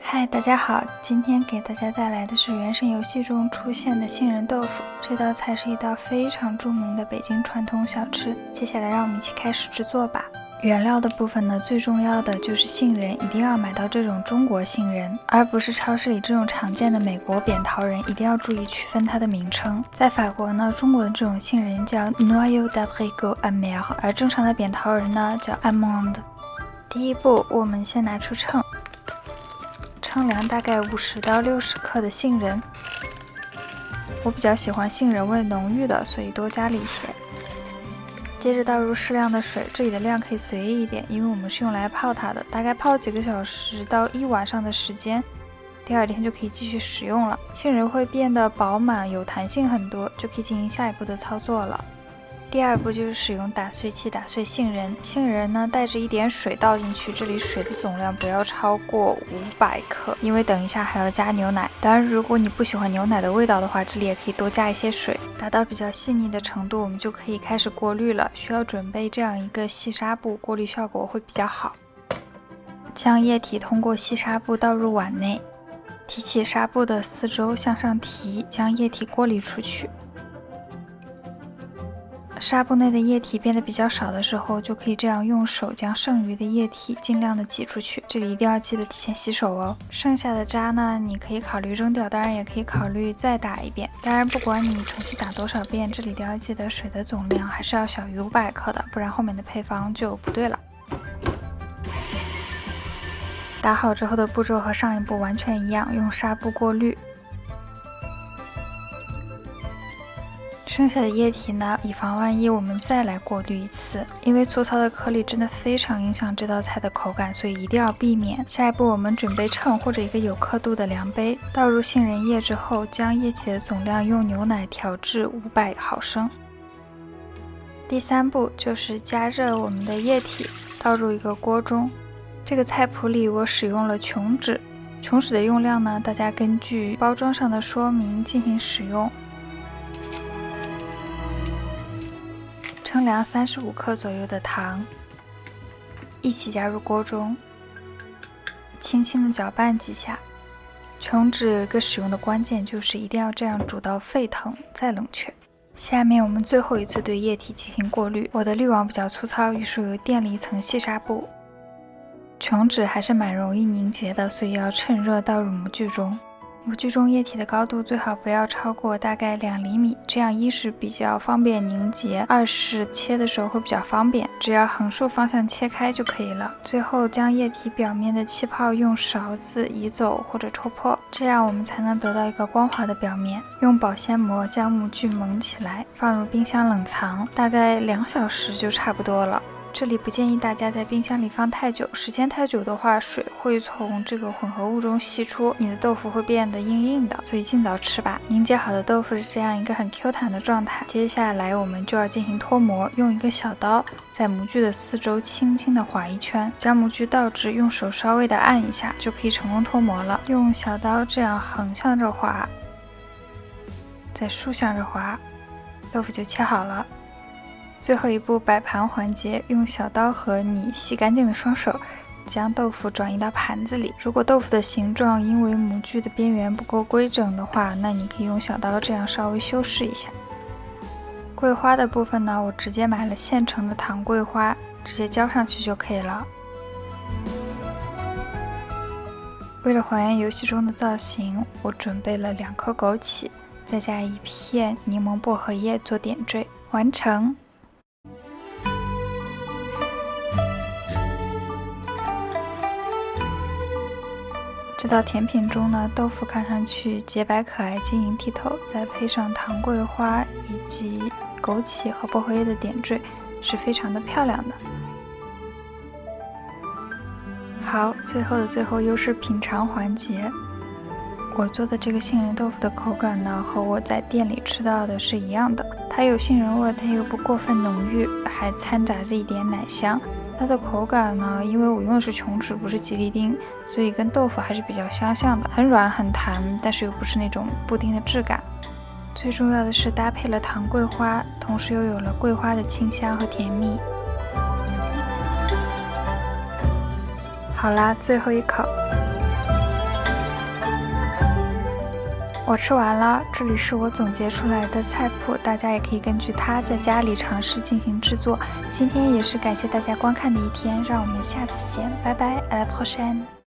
嗨，大家好，今天给大家带来的是原神游戏中出现的杏仁豆腐。这道菜是一道非常著名的北京传统小吃。接下来让我们一起开始制作吧。原料的部分呢，最重要的就是杏仁，一定要买到这种中国杏仁，而不是超市里这种常见的美国扁桃仁，一定要注意区分它的名称。在法国呢，中国的这种杏仁叫 Noyau d'Abricot Amer， 而正常的扁桃仁呢叫 Amande。第一步，我们先拿出秤。称量大概50到60克的杏仁，我比较喜欢杏仁味浓郁的，所以多加了一些。接着倒入适量的水，这里的量可以随意一点，因为我们是用来泡它的，大概泡几个小时到1晚上的时间，第二天就可以继续使用了。杏仁会变得饱满，有弹性很多，就可以进行下一步的操作了。第二步就是使用打碎器打碎杏仁，杏仁呢带着一点水倒进去，这里水的总量不要超过500克，因为等一下还要加牛奶。当然如果你不喜欢牛奶的味道的话，这里也可以多加一些水，达到比较细腻的程度，我们就可以开始过滤了。需要准备这样一个细纱布，过滤效果会比较好。将液体通过细纱布倒入碗内，提起纱布的四周向上提，将液体过滤出去。纱布内的液体变得比较少的时候，就可以这样用手将剩余的液体尽量的挤出去，这里一定要记得提前洗手哦。剩下的渣呢，你可以考虑扔掉，当然也可以考虑再打一遍。当然不管你重新打多少遍，这里都要记得水的总量还是要小于500克的，不然后面的配方就不对了。打好之后的步骤和上一步完全一样，用纱布过滤。剩下的液体呢，以防万一，我们再来过滤一次。因为粗糙的颗粒真的非常影响这道菜的口感，所以一定要避免。下一步我们准备秤或者一个有刻度的量杯，倒入杏仁液之后，将液体的总量用牛奶调至500毫升。第三步就是加热我们的液体，倒入一个锅中。这个菜谱里我使用了琼脂，琼脂的用量呢，大家根据包装上的说明进行使用。称量35克左右的糖，一起加入锅中，轻轻的搅拌几下。琼脂有一个使用的关键，就是一定要这样煮到沸腾再冷却。下面我们最后一次对液体进行过滤，我的滤网比较粗糙，于是我又垫了一层细纱布。琼脂还是蛮容易凝结的，所以要趁热倒入模具中。模具中液体的高度最好不要超过大概2厘米，这样一是比较方便凝结，二是切的时候会比较方便，只要横竖方向切开就可以了。最后将液体表面的气泡用勺子移走或者戳破，这样我们才能得到一个光滑的表面。用保鲜膜将模具蒙起来，放入冰箱冷藏，大概2小时就差不多了。这里不建议大家在冰箱里放太久，时间太久的话，水会从这个混合物中析出，你的豆腐会变得硬硬的，所以尽早吃吧。凝结好的豆腐是这样一个很 Q 弹的状态，接下来我们就要进行脱模，用一个小刀在模具的四周轻轻的划一圈，将模具倒置，用手稍微的按一下，就可以成功脱模了。用小刀这样横向着划，再竖向着划，豆腐就切好了。最后一步摆盘环节，用小刀和你洗干净的双手将豆腐转移到盘子里。如果豆腐的形状因为模具的边缘不够规整的话，那你可以用小刀这样稍微修饰一下。桂花的部分呢，我直接买了现成的糖桂花，直接浇上去就可以了。为了还原游戏中的造型，我准备了2颗枸杞，再加1片柠檬薄荷叶做点缀，完成。这道甜品中呢，豆腐看上去洁白可爱、晶莹剔透，再配上糖桂花以及枸杞和薄荷叶的点缀，是非常的漂亮的。好，最后的最后又是品尝环节。我做的这个杏仁豆腐的口感呢，和我在店里吃到的是一样的，它有杏仁味，它又不过分浓郁，还掺杂着一点奶香。它的口感呢，因为我用的是琼脂不是吉利丁，所以跟豆腐还是比较相像的，很软很弹，但是又不是那种布丁的质感。最重要的是搭配了糖桂花，同时又有了桂花的清香和甜蜜。好啦，最后一口。我吃完了，这里是我总结出来的菜谱，大家也可以根据它在家里尝试进行制作。今天也是感谢大家观看的一天，让我们下次见，拜拜，à la prochaine。